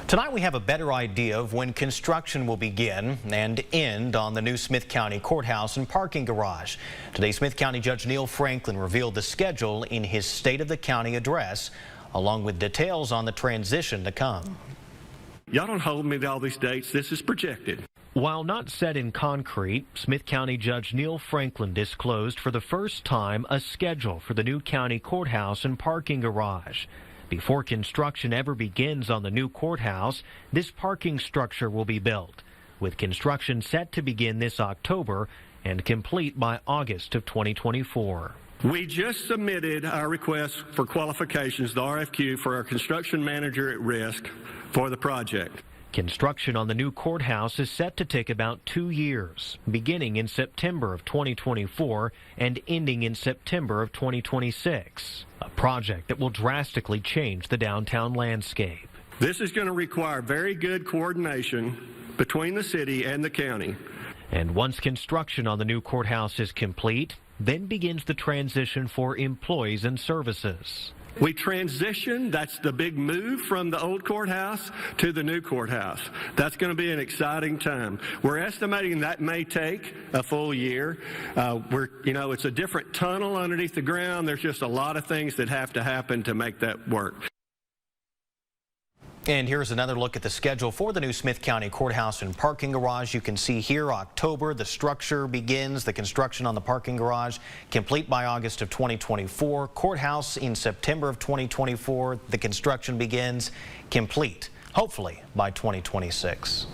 Tonight we have a better idea of when construction will begin and end on the new Smith County Courthouse and parking garage. Today, Smith County Judge Neal Franklin revealed the schedule in his State of the County address, along with details on the transition to come. Y'all don't hold me to all these dates. This is projected. While not set in concrete, Smith County Judge Neal Franklin disclosed for the first time a schedule for the new county courthouse and parking garage. Before construction ever begins on the new courthouse, this parking structure will be built, with construction set to begin this October and complete by August of 2024. We just submitted our request for qualifications, the RFQ, for our construction manager at risk for the project. Construction on the new courthouse is set to take about 2 years, beginning in September of 2024 and ending in September of 2026, a project that will drastically change the downtown landscape. This is going to require very good coordination between the city and the county. And once construction on the new courthouse is complete, then begins the transition for employees and services. We transition, that's the big move from the old courthouse to the new courthouse. That's going to be an exciting time. We're estimating that may take a full year. It's a different tunnel underneath the ground. There's just a lot of things that have to happen to make that work. And here's another look at the schedule for the new Smith County Courthouse and parking garage. You can see here October, the structure begins, the construction on the parking garage complete by August of 2024. Courthouse in September of 2024. The construction begins complete, hopefully by 2026.